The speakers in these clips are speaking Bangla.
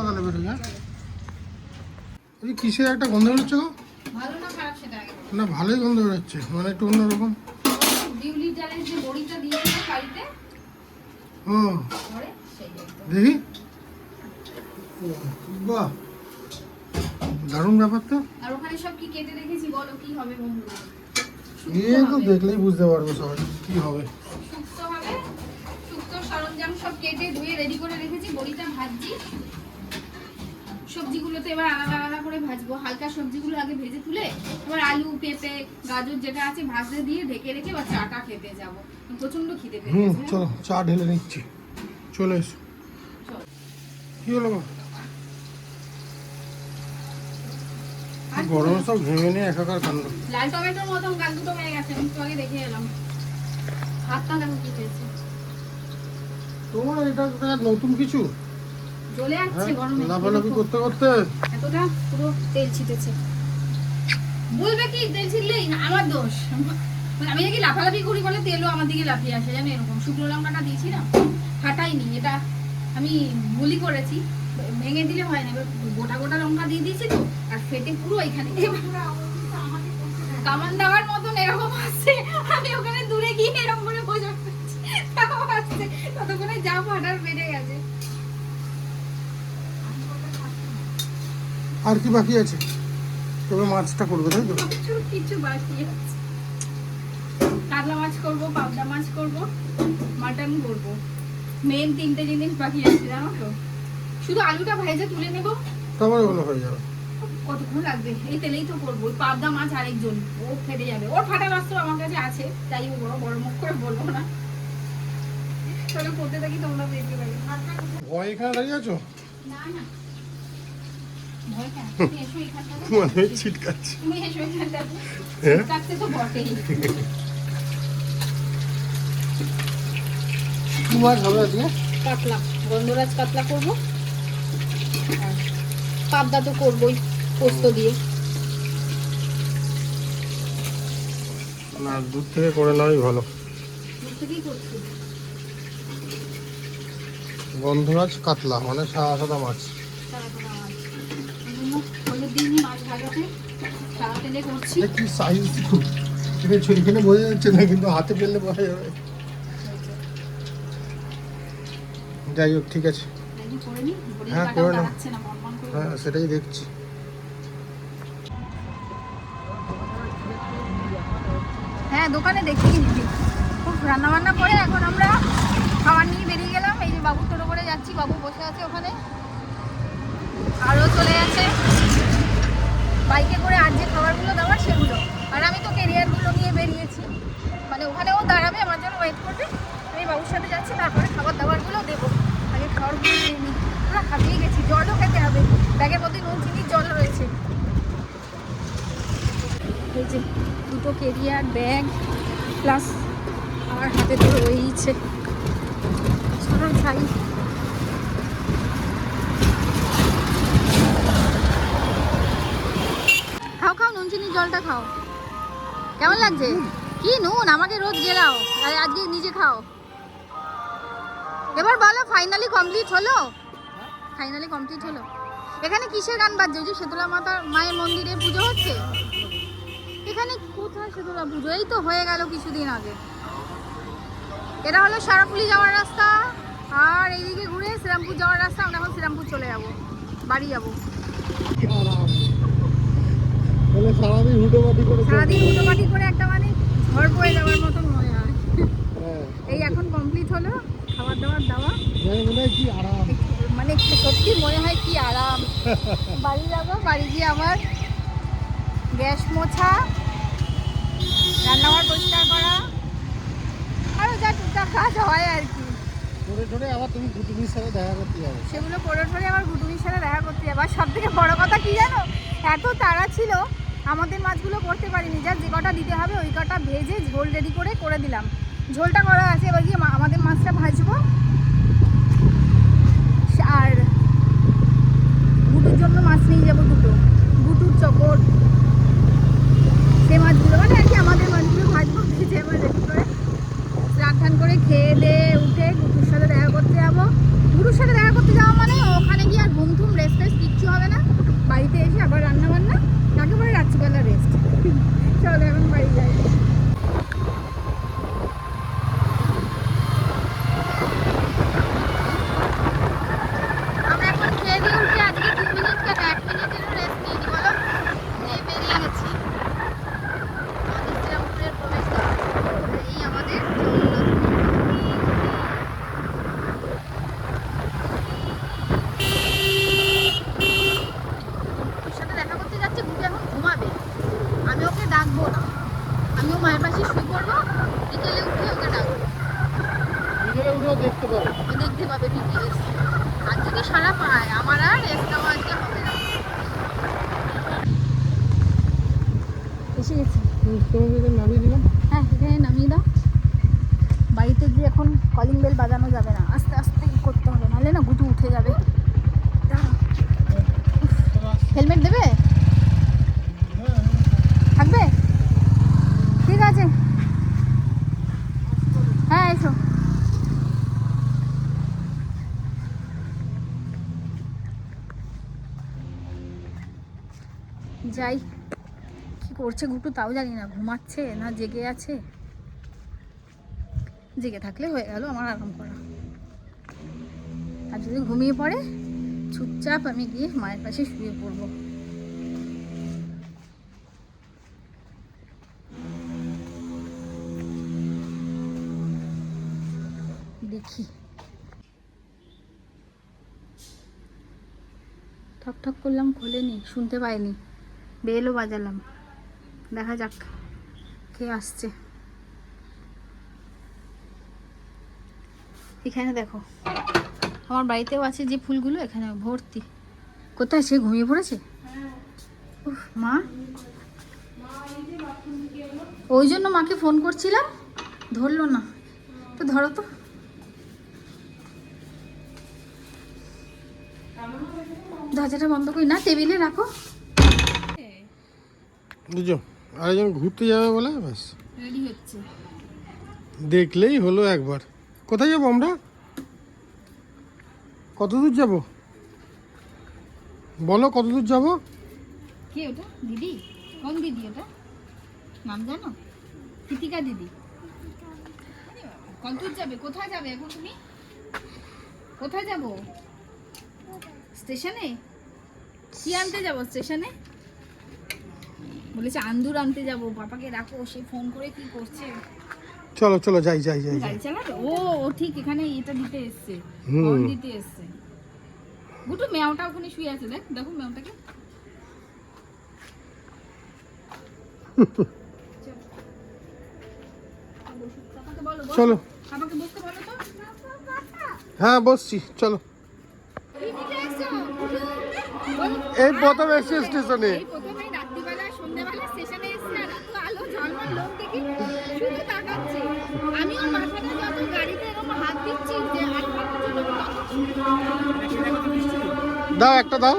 তাহলে বেরোই। হ্যাঁ, এই কিসের একটা গন্ধ বেরোচ্ছে গো? ভালো না খারাপ সেটা আগে না, ভালোই গন্ধ বেরোচ্ছে, মানে একটু অন্যরকম। বিউলি ডালের যে বড়িটা দিয়েছিল বাড়িতে, ও ঘরে সেই একদম। দেখি, বাহ দারুণ ব্যাপার তো। আর ওখানে সব কি কেটে রেখেছি বলো, কি হবে বন্ধুরা? এ তো দেখলেই বুঝতে পারবে সবাই কি হবে। শুক্তো হবে, শুক্তো সরঞ্জাম সব কেটে ধুয়ে রেডি করে রেখেছি। বড়িটা ভাজছি, সবজিগুলো তো এবার আলাদা আলাদা করে ভাজবো। হালকা সবজিগুলো আগে ভেজে তুলে এবার আলু পেঁপে গাজর যেটা আছে ভাজতে দিয়ে ঢেকে রেখে বা চাটা খেতে যাবো। প্রচন্ড খিদে পেয়েছে। চলো চা ঢেলে নিচ্ছি, চলে এসো। কি হলো মা? গরম সব ভেঙে নিয়ে একাকার কাণ্ড। লাল টমেটোর মতন গাল দুটো হয়ে গেছে, আমি তো আগে দেখে এলাম। হাতটা দেখো কি হয়েছে তোমার। এটা নতুন কিছু জ্বলে যাচ্ছে গরমে, লাফালাফি করতে করতে এতটা পুরো তেল ছিটেছে। বলবে কি তেল ছিটলেই আমার দোষ, মানে আমি নাকি লাফালাফি করি বলে তেলও আমার দিকে লাফিয়ে আসে, জানো এরকম। শুকনো লঙ্কাটা দিয়েছি না, ফাটাইনি, এটা আমি ভুলই করেছি, ভেঙে দিলে হয় না। এবার গোটা গোটা লঙ্কা দিয়ে দিয়েছি তো, আর ফেটে পুরো এখানে কামান দেওয়ার মতন এরকম আসছে। আমি ওখানে দূরে গিয়ে এরকম করে বোঝা আসছে, ততক্ষণে যা ফাটার বেড়ে গেছে। আর কি বাকি আছে? তবে মাছটা করবে তাই তো? কিছু বাকি আছে, কাতলা মাছ করবো, পাবদা মাছ করবো, মাটন করবো। মেন তিনটে জিনিস বাকি আছে জানো তো। শুধু আলুটা ভেজে তুলে নেবো, তারপরে ওগুলো হয়ে যাবে। কতক্ষণ লাগবে? এই তেলেই তো করবো। পাবদা মাছ আরেকজন, ও ফেটে যাবে, ওর ফাটা রাস্তা আমার কাছে আছে, তাই ও বড় মুখ করে বলবো না। চলো করতে থাকি, তোমরা দেখতে পারি। ভয় এখানে দাঁড়িয়ে আছো? না না ভয় কেন, তুমি এসো এখানটাতে। মানে ছিটকাচ্ছি। তুমি এসো এখানটাতে, হ্যাঁ? কাটতে তো বটেই। কি মাছ হবে আজকে? কাতলা, গন্ধরাজ কাতলা করবো, আর পাবদা তো করবোই পোস্ত দিয়ে। না, দুধ থেকে করে নেওয়াই ভালো। দূর থেকেই করছি। গন্ধরাজ কাতলা মানে সাদা সাদা মাছ। সারাটা মাছ হলুদ দিইনি মাছ ভাজাতে, সারা তেলে করছি। কি সাইজ! এখানে বোঝা যাচ্ছে না, কিন্তু হাতে ফেললে বোঝা যাবে। যাই হোক, ঠিক আছে। হ্যাঁ, করে নাও। হ্যাঁ, সেটাই দেখছি। হ্যাঁ, দোকানে দেখিয়ে দিবি। খুব রান্না বান্না করে এখন আমরা খাবার নিয়ে বেরিয়ে গেলাম। এই যে বাবু টোটো করে যাচ্ছি, বাবু বসে আছে ওখানে, আরও চলে যাচ্ছে বাইকে করে। আর যে খাবারগুলো দেওয়ার সেগুলো, আর আমি তো ক্যারিয়ারগুলো নিয়ে বেরিয়েছি, মানে ওখানেও দাঁড়াবে আমার জন্য, ওয়েট করবে। আমি বাবুর সাথে যাচ্ছি, তারপরে খাবার দাবারগুলো দেবো। আগে খাবারগুলো নিয়ে নিই, পুরো হাঁপিয়ে গেছি। জলও খেতে হবে, ব্যাগের মধ্যে নুন চিনির জল রয়েছে। এই যে দুটো ক্যারিয়ার ব্যাগ প্লাস আমার হাতে তো রয়েইছে ছোটো ছাই। খাও খাও, নুন চিনির জলটা খাও। কেমন লাগছে? কি নুন, আমাকে রোজ গেলাও, আর আজকে নিজে খাও। এবার বলো, ফাইনালি কমপ্লিট হলো? ফাইনালি কমপ্লিট হলো। এখানে কিসের গান বাজছে? ওই যে শীতলা মাতার মায়ের মন্দিরে পুজো হচ্ছে। এখানে কোথায় শীতলা পুজো? এই তো হয়ে গেল কিছুদিন আগে। এটা হলো সারাপুলি যাওয়ার রাস্তা, আর এইদিকে ঘুরে শ্রীরামপুর যাওয়ার রাস্তা। আমরা এখন শ্রীরামপুর চলে যাব, বাড়ি যাবো। সারাদিন হুটোপাটি করে একটা মানে ঝড় বয়ে যাওয়ার মতন মনে হয়। এই এখন কমপ্লিট হলো খাবার দাবার দেওয়া, কি আরাম, মানে সত্যি মনে হয় কি আরাম। বাড়ি যাবো, বাড়ি গিয়ে আবার গ্যাস মোছা, রান্নাঘর পরিষ্কার করা, আরও যা টুকটাক কাজ হয় আর কি। আবার তুমি গুটুমির সাথে দেখা করতে যাবে। সেগুলো করে আবার গুটুমির সাথে দেখা করতে যাবে। আর সব থেকে বড় কথা কি জানো, এত তাড়া ছিল আমাদের মাছগুলো করতে পারিনি। যা যে কটা দিতে হবে ওই কটা ভেজে ঝোল রেডি করে দিলাম। ঝোলটা করা আছে, এবার গিয়ে আমাদের মাছটা ভাজবো। আর গুটুর জন্য মাছ নিয়ে যাবো দুটো, গুটুর চকর, সেই মাছগুলো মানে আর কি আমাদের মাছগুলো ভাজবো, ভেজে এবার রেডি করে স্নান টান করে খেয়ে দিয়ে উঠে গুটুর সাথে দেখা করতে যাবো। গুটুর সাথে দেখা করতে যাওয়া মানে ওখানে গিয়ে আর ঘুম হবে না, বাড়িতে এসে আবার রান্না বান্না, একেবারে রাত্রিবেলা রেস্ট। চলো এখন বাড়ি যাই। আমরা এখন খেয়ে দিয়ে উঠে আজকে 2 মিনিট কেন 1 মিনিটেরও রেস্ট নিইনি বলো, নিয়ে বেরিয়ে গেছি আমাদের শ্রীরামপুরের প্রবেশদ্বার। এই আমাদের ওর সাথে দেখা করতে যাচ্ছে। গুটি এখন ঘুমাবে, আমি ওকে ডাকবো না, আমিও মায়ের পাশে শুয়ে পড়বো, বিকেলে উঠে ওকে ডাকবো, দেখতে পাবে ঠিকই রেস্ট। আর যদি সারা পায় আমার আর রেস্ট নেওয়া আজকে হবে না। এসে গেছি, হ্যাঁ এখানে নামিয়ে দাও। বাড়িতে গিয়ে এখন কলিং বেল বাজানো যাবে না, আস্তে আস্তে করতে হবে, নাহলে না গুটু উঠে যাবে। হেলমেট দেবে? থাকবে? ঠিক আছে, হ্যাঁ এসো। যাই, কি করছে গুটু তাও জানি না, ঘুমাচ্ছে না জেগে আছে। জেগে থাকলে হয়ে গেল আমার আরাম করা, আর যদি ঘুমিয়ে পড়ে চুপচাপ আমি গিয়ে মায়ের পাশে শুয়ে পড়বো। দেখি, ঠক ঠক করলাম, খোলেনি, শুনতে পাইনি, বেলও বাজালাম, দেখা যাক কে আসছে। এখানে দেখো আমার বাড়িতেও আছে যে ফুলগুলো, এখানে ভর্তি। কোথায় সে ঘুমিয়ে পড়েছে? উফ, মা ওই জন্য মাকে ফোন করছিলাম, ধরলো না, তো ধরো তো। দরজাটা বন্ধ করি না, টেবিলে রাখো। বুঝো আরেকজন ঘুরতে যাবে বলে ব্যাস রেডি হচ্ছে, দেখলেই হলো একবার। কোথায় যাবো আমরা? কত দূর যাবো বলো, কত দূর যাবো? কে ওটা? দিদি? কোন দিদি ওটা? নাম জানো? কৃতিকা দিদি। কত দূর যাবে? কোথায় যাবে এখন তুমি? কোথায় যাবো? স্টেশনে? কি আনতে যাবো স্টেশনে? বলেছে আন্দুর আনতে যাবো। পাপাকে রাখো, সে ফোন করে কি করছে। চলো চলো যাই যাই যাই গাড়ি চালাবে? ও ও ঠিক এখানে এটা দিতে এসছে, হুম। ফোন দিতে এসছে। গুটু মেওটা ওখানে শুয়ে আছে, দেখ, দেখো মেওটাকে। চলো, পাপাকে বসতে বলো তো। হ্যাঁ বসছি, চলো। কি নিতে এসছো, গুটু? বলো। এই প্রথম এসছি স্টেশনে। এই প্রথমেই রাত্রিবেলা সন্ধ্যাবেলা স্টেশনে এসছে, আর এত আলো ঝলমল লোক দেখি শুধু তাকাচ্ছে। আমি ওর মাথাটা যত গাড়িতে এরকম হাত দিচ্ছি যে আটকা পর্যন্ত দাও, একটা দাও।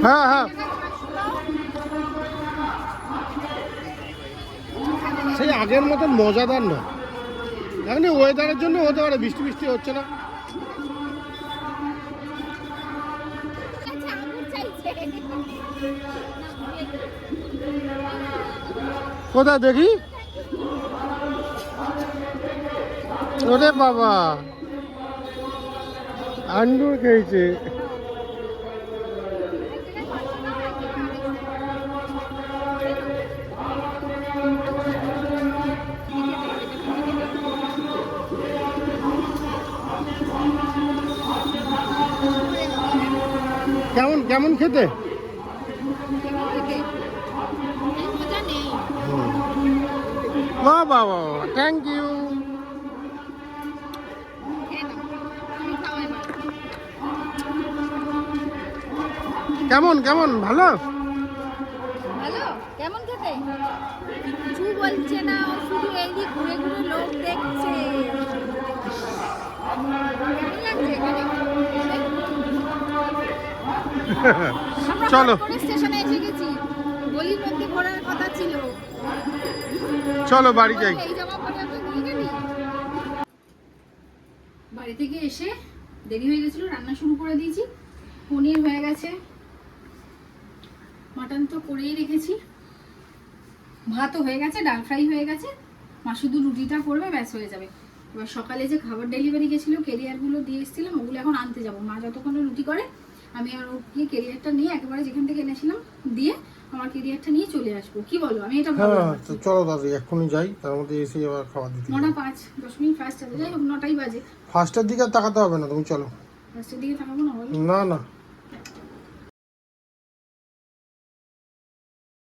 হ্যাঁ হ্যাঁ, সেই আগের মতন মজাদার না, এখন ওয়েদারের জন্য হতে পারে, বৃষ্টি বৃষ্টি হচ্ছে না। কোথায় দেখি? ওরে বাবা, আন্ডুর খেয়েছে। কেমন কেমন খেতে? বাহ বাহ বাহ, থ্যাংক ইউ। কেমন কেমন? ভালো ভালো? কেমন খেতে? কিছু বলছে না, ও শুধু এইদিক ঘুরে ঘুরে লোক দেখছে। কেমন লাগছে এখানে? চলো স্টেশনে এসে গেছি, গলির মধ্যে ঘোরার কথা ছিল। চলো বাড়ি যাই। এই জামা পরে তুই নিয়ে গেলি। বাড়ি থেকে এসে দেরি হয়ে গেছিল, রান্না শুরু করে দিয়েছি। পনির হয়ে গেছে, মাটন তো করেই রেখেছি, ভাতও হয়ে গেছে, ডাল ফ্রাই হয়ে গেছে। মা শুধু রুটিটা করবে, ব্যাস হয়ে যাবে। এবার সকালে যে খাবার ডেলিভারি গেছিলো, ক্যারিয়ারগুলো দিয়ে এসেছিলাম, ওগুলো এখন আনতে যাবো। মা যতক্ষণ রুটি করে আমি আর গিয়ে ক্যারিয়ারটা নিয়ে একেবারে যেখান থেকে এনেছিলাম দিয়ে আমার ক্যারিয়ারটা নিয়ে চলে আসবো। কি বলো? আমি এটা ভাবলাম। হ্যাঁ তো চলো দাদা, এক্ষুনি যাই, তার মধ্যে এসে আবার খাবার দিতে হবে। 9:05, 10 মিনিট ফার্স্ট আছে, যাই হোক 9টাই বাজে। ফার্স্টের দিকে আর তাকাতে হবে না, তুমি চলো। ফার্স্টের দিকে থাকবো না বলো? না না